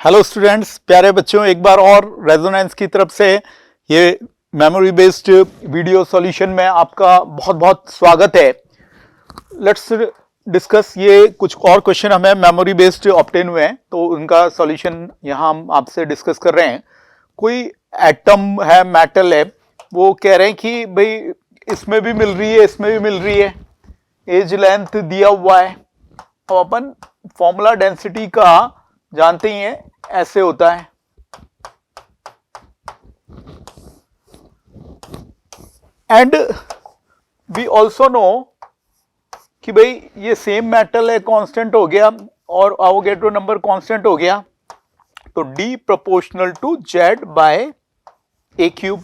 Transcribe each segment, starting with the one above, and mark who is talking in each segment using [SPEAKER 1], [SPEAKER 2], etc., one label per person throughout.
[SPEAKER 1] Hello students, प्यारे बच्चों, एक बार और रेजोनेंस की तरफ से ये मेमोरी बेस्ड वीडियो सॉल्यूशन में आपका बहुत बहुत स्वागत है। Let's discuss. ये कुछ और क्वेश्चन हमें मेमोरी बेस्ड ऑब्टेन हुए हैं, तो उनका सॉल्यूशन यहाँ हम आपसे डिस्कस कर रहे हैं। कोई एटम है, मेटल है, वो कह रहे हैं कि भाई इसमें भी मिल रही है, इसमें भी मिल रही है, एज लेंथ दिया हुआ है। अब अपन फॉर्मूला डेंसिटी का जानते ही हैं, ऐसे होता है। एंड वी ऑल्सो नो कि भाई ये सेम मेटल है, कांस्टेंट हो गया और एवोगैड्रो नंबर कांस्टेंट हो गया, तो D proportional to Z by A cube.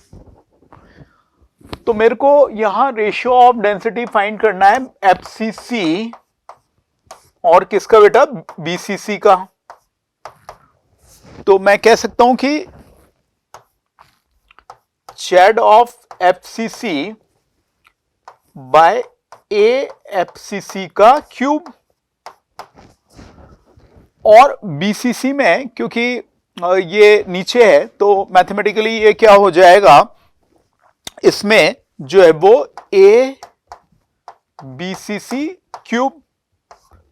[SPEAKER 1] तो मेरे को यहां रेशियो ऑफ डेंसिटी फाइंड करना है FCC और किसका बेटा, BCC का। तो मैं कह सकता हूं कि Z of FCC by AFCC का क्यूब। और BCC में क्योंकि ये नीचे है, तो मैथमेटिकली ये क्या हो जाएगा, इसमें जो है वो ABCC cube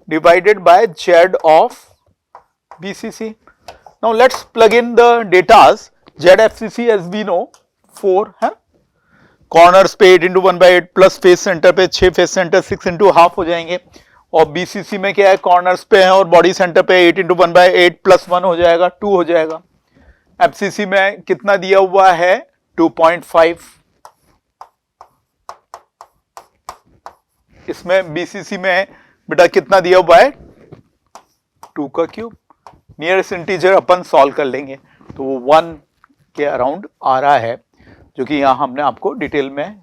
[SPEAKER 1] divided by Z of BCC. Now let's plug in the datas. ZFCC as we know 4 है, कॉर्नर्स पे 8 into 1/8 प्लस फेस सेंटर पे 6 फेस सेंटर 6 into हाफ हो जाएंगे। और BCC में क्या है, कॉर्नर्स पे है और बॉडी सेंटर पे 8 into 1/8 प्लस 1 हो जाएगा, 2 हो जाएगा। FCC में कितना दिया हुआ है, 2.5। इसमें BCC में बेटा कितना दिया हुआ है, 2 का क्यूब। नियरेस्ट इंटीजर अपन सॉल्व कर लेंगे, तो वो 1 के अराउंड आ रहा है, जो कि यहाँ हमने आपको डिटेल में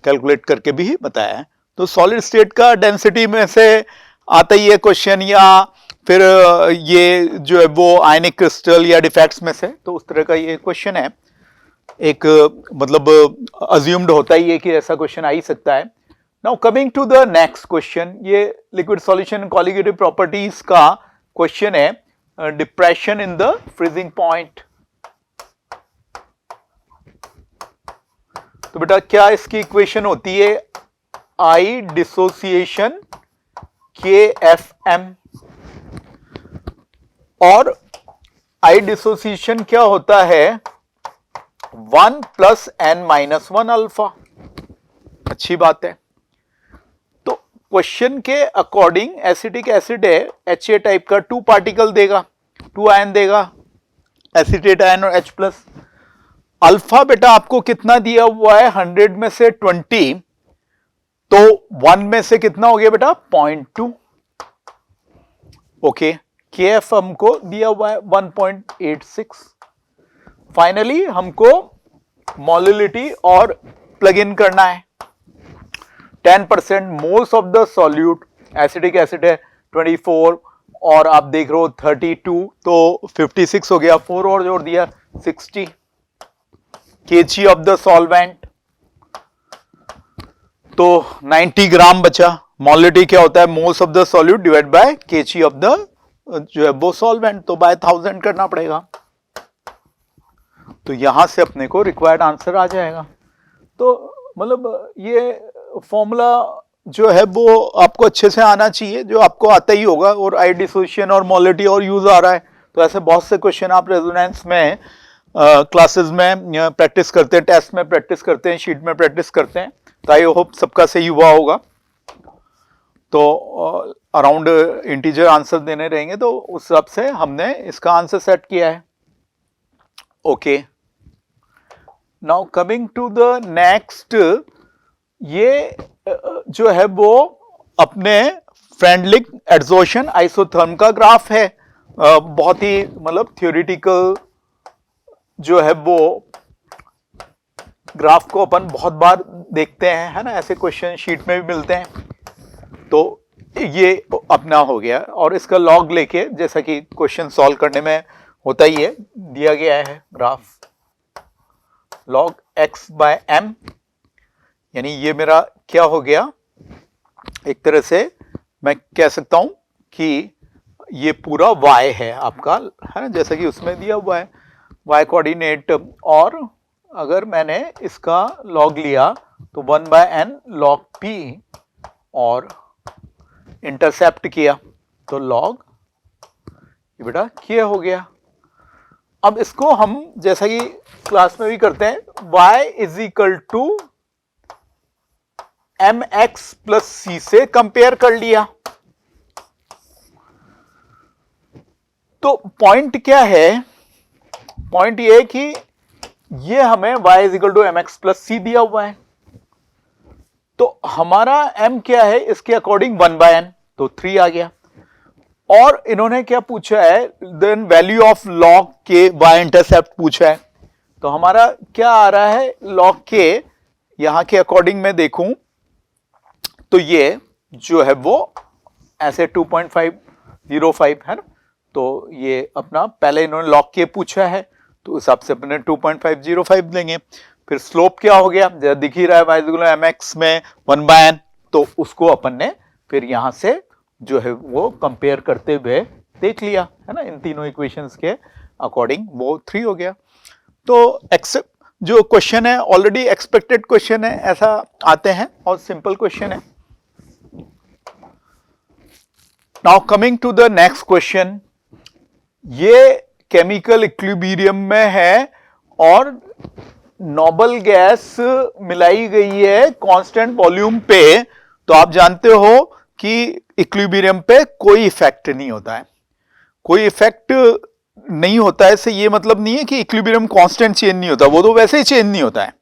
[SPEAKER 1] कैलकुलेट करके भी बताया है। तो सॉलिड स्टेट का डेंसिटी में से आता ही है क्वेश्चन, या फिर ये जो है वो आयनिक क्रिस्टल या डिफेक्ट्स में से, तो उस तरह का ये क्वेश्चन है। एक मतलब अज्यूम्ड होता ही है कि ऐसा क्वेश्चन आ ही सकता है। Now coming to the next question, ये लिक्विड सॉल्यूशन कॉलिगेटिव प्रॉपर्टीज का क्वेश्चन है, depression in the freezing point. तो बेटा क्या इसकी इक्वेशन होती है, आई डिसोसिएशन KFM। और आई डिसोसिएशन क्या होता है, 1 + n-1 अल्फा। अच्छी बात है। तो क्वेश्चन के अकॉर्डिंग एसिटिक एसिड है, HA टाइप का, 2 पार्टिकल देगा, 2 आयन देगा, एसिटेट आयन और H+। अल्फा बेटा आपको कितना दिया हुआ है, 100 में से 20, तो 1 में से कितना हो गया बेटा, 0.2। ओके, KF हमको दिया हुआ है 1.86। फाइनली हमको मोलिलिटी और प्लग इन करना है। 10% moles of the solute, acidic acid है 24 और आप देख रहे हो 32, तो 56 हो गया, 4 और जोड़ दिया 60 kg ऑफ द सॉल्वेंट, तो 90 ग्राम बचा। मोलिलिटी क्या होता है, moles of the solute divide by kg of the जो है वो सॉल्वेंट, तो बाय 1000 करना पड़ेगा। तो यहां से अपने को रिक्वायर्ड आंसर आ जाएगा। तो मतलब ये फॉर्मूला जो है वो आपको अच्छे से आना चाहिए, जो आपको आता ही होगा, और आई डिसोसिएशन और मोलिलिटी और यूज आ रहा है, तो ऐसे बहुत से क्वेश्चन आप रेजोनेंस में क्लासेस में प्रैक्टिस करते हैं, टेस्ट में प्रैक्टिस करते हैं, शीट में प्रैक्टिस करते हैं। तो आई होप सबका सही हुआ होगा। तो अराउंड इंटीजर आंसर देने रहेंगे, तो उस हिसाब से हमने इसका आंसर सेट किया है। Okay, now coming to the next, ये जो है वो अपने फ्रेंडलिक एड्सॉर्प्शन आइसोथर्म का ग्राफ है। बहुत ही मतलब थ्योरेटिकल जो है वो ग्राफ को अपन बहुत बार देखते हैं, है ना, ऐसे क्वेश्चन शीट में भी मिलते हैं। तो ये अपना हो गया, और इसका लॉग लेके, जैसा कि क्वेश्चन सॉल्व करने में होता ही है, दिया गया है ग्राफ log x/m, यानी ये मेरा क्या हो गया, एक तरह से मैं कह सकता हूं कि ये पूरा y है आपका, है ना, जैसा कि उसमें दिया हुआ है y कोऑर्डिनेट, और अगर मैंने इसका log लिया तो 1/n log p और इंटरसेप्ट किया तो log ये बेटा k हो गया। अब इसको हम जैसा कि क्लास में भी करते हैं, y is equal to mx plus c से कंपेयर कर लिया। तो पॉइंट क्या है, पॉइंट ये कि ये हमें y is equal to mx plus c दिया हुआ है, तो हमारा m क्या है इसके अकॉर्डिंग 1/n, तो 3 आ गया। और इन्होंने क्या पूछा है, then value of log k y intercept पूछा है, तो हमारा क्या आ रहा है log k, यहां के अकॉर्डिंग मैं देखूं तो ये जो है वो ऐसे 2.505 है ना, तो ये अपना पहले इन्होंने log k पूछा है तो उस हिसाब से अपने 2.505 लेंगे। फिर स्लोप क्या हो गया, जैसा दिख ही रहा है y इक्वल टू mx में 1/n, तो उसको अपन ने फिर यहां से जो है वो कंपेयर करते हुए देख लिया, है ना, इन तीनों इक्वेशंस के अकॉर्डिंग वो 3 हो गया। तो एक्सेप्ट जो क्वेश्चन है ऑलरेडी एक्सपेक्टेड क्वेश्चन है, ऐसा आते हैं और सिंपल क्वेश्चन है। Now coming to the next question, ये केमिकल इक्विलिब्रियम में है और नोबल गैस मिलाई गई है कांस्टेंट वॉल्यूम पे, तो आप जानते हो कि इक्विलिब्रियम पे कोई इफेक्ट नहीं होता है, कोई इफेक्ट नहीं होता है, इससे ये मतलब नहीं है कि इक्विलिब्रियम कांस्टेंट चेंज नहीं होता, वो तो वैसे ही चेंज नहीं होता है,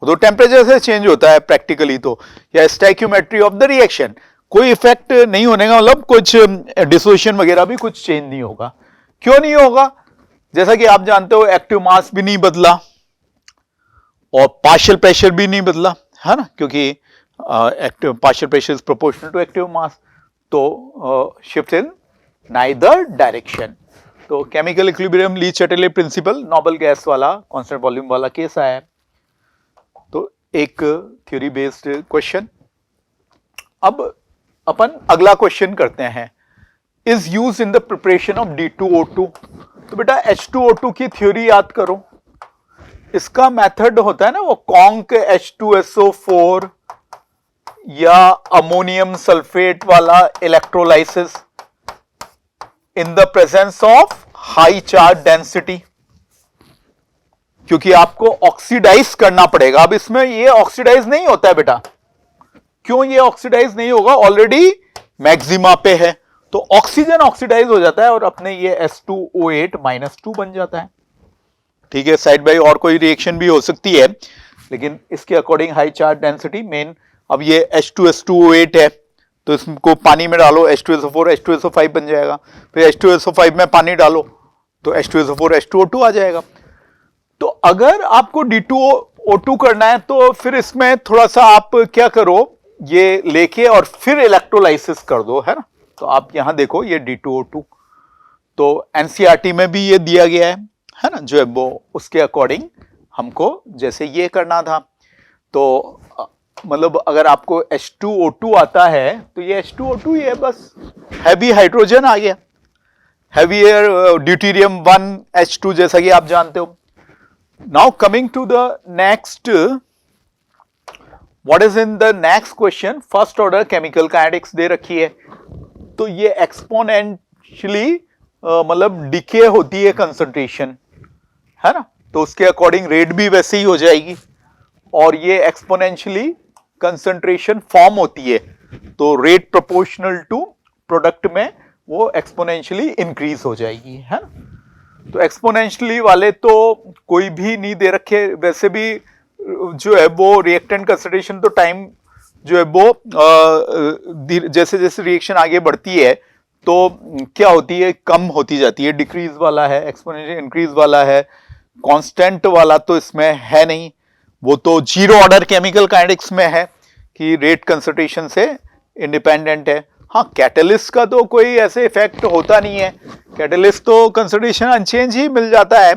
[SPEAKER 1] वो तो टेम्परेचर से चेंज होता है प्रैक्टिकली, तो या स्टोइकियोमेट्री ऑफ द रिएक्शन, कोई इफेक्ट नहीं होने का मतलब कुछ डिसोसिएशन वगैरह भी कुछ चेंज नहीं होगा। क्यों नहीं होगा, जैसा कि आप जानते हो एक्टिव मास भी नहीं बदला और पार्शियल प्रेशर भी नहीं बदला, है ना, क्योंकि active partial pressure is proportional to active mass, तो शिफ्ट इन नाइदर डायरेक्शन। तो chemical equilibrium Le Chatelier principle noble gas वाला कांस्टेंट वॉल्यूम वाला केस आया है, तो एक थ्योरी बेस्ड क्वेश्चन। अब अपन अगला क्वेश्चन करते हैं, is use in the preparation of D2O2। तो बेटा H2O2 की थ्योरी याद करो, इसका मेथड होता है ना वो कॉन्क H2SO4 या अमोनियम सल्फेट वाला electrolysis in the presence of high charge density, क्योंकि आपको ऑक्सीडाइज करना पड़ेगा। अब इसमें ये ऑक्सीडाइज नहीं होता है बेटा, क्यों ये ऑक्सीडाइज नहीं होगा, ऑलरेडी मैक्सिमा पे है, तो ऑक्सीजन ऑक्सीडाइज हो जाता है और अपने ये S2O8-2 बन जाता है। ठीक है, साइड बाय और कोई रिएक्शन भी हो सकती है, लेकिन इसके according high charge density main. अब ये H2S2O8 है, तो इसको पानी में डालो H2SO4 H2SO5 बन जाएगा, फिर H2SO5 में पानी डालो तो H2SO4 H2O2 आ जाएगा। तो अगर आपको D2O2 करना है तो फिर इसमें थोड़ा सा आप क्या करो, ये लेके और फिर इलेक्ट्रोलाइसिस कर दो, है ना। तो आप यहां देखो ये D2O2, तो NCERT में भी ये दिया गया है ना, जो है वो उसके अकॉर्डिंग हमको जैसे ये करना था। तो मतलब अगर आपको H2O2 आता है तो ये H2O2 ही है, बस हैवी हाइड्रोजन आ गया, हैवियर ड्यूटेरियम 1H2 जैसा कि आप जानते हो। Now coming to the next, what is in the next question, first order chemical kinetics दे रखी है, तो ये एक्सपोनेंशियली मतलब डिके होती है कंसंट्रेशन, है ना, तो उसके अकॉर्डिंग रेट भी वैसे ही हो जाएगी, और ये एक्सपोनेंशियली कंसंट्रेशन फॉर्म होती है, तो रेट प्रोपोर्शनल टू प्रोडक्ट में वो एक्सपोनेंशियली इंक्रीज हो जाएगी, है ना। तो एक्सपोनेंशियली वाले तो कोई भी नहीं दे रखे, वैसे भी जो है वो रिएक्टेंट कंसंट्रेशन तो टाइम जो है वो जैसे जैसे रिएक्शन आगे बढ़ती है तो क्या होती है, कम होती जाती है, डिक्रीज वाला है, एक्सपोनेंशियल इंक्रीज वाला है, कांस्टेंट वाला तो इसमें है नहीं, वो तो जीरो ऑर्डर केमिकल काइनेटिक्स में है कि रेट कंसंट्रेशन से इंडिपेंडेंट है। हाँ, कैटलिस्ट का तो कोई ऐसे इफेक्ट होता नहीं है, कैटलिस्ट तो कंसंट्रेशन अनचेंज ही मिल जाता है,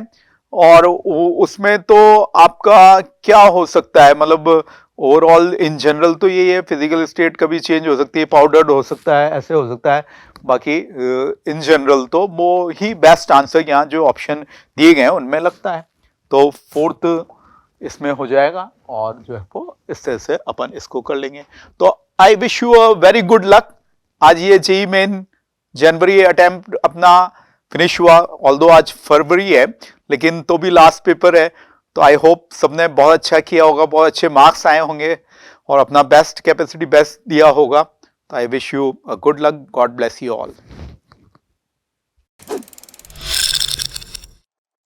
[SPEAKER 1] और उसमें तो आपका क्या हो सकता है, मतलब ओवरऑल इन जनरल तो ये है, फिजिकल स्टेट कभी चेंज हो सकती है, पाउडर्ड हो सकता है, ऐसे हो सकता है, बाकी इन जनरल तो वो ही बेस्ट आंसर यहाँ जो ऑप्शन दिए गए हैं उनमें लगता है। तो फोर्थ इसमें हो जाएगा और जो है वो इस तरह से अपन इसको कर लेंगे। तो I wish you a very good luck. आज ये जेईई मेन जनवरी अटेम्प्ट अपना फिनिश हुआ, ऑल्दो आज फरवरी है लेकिन तो भी लास्ट पेपर है। तो आई होप सबने बहुत अच्छा किया होगा, बहुत अच्छे मार्क्स आए होंगे और अपना बेस्ट कैपेसिटी बेस्ट दिया होगा। तो I wish you a good luck, God bless you all.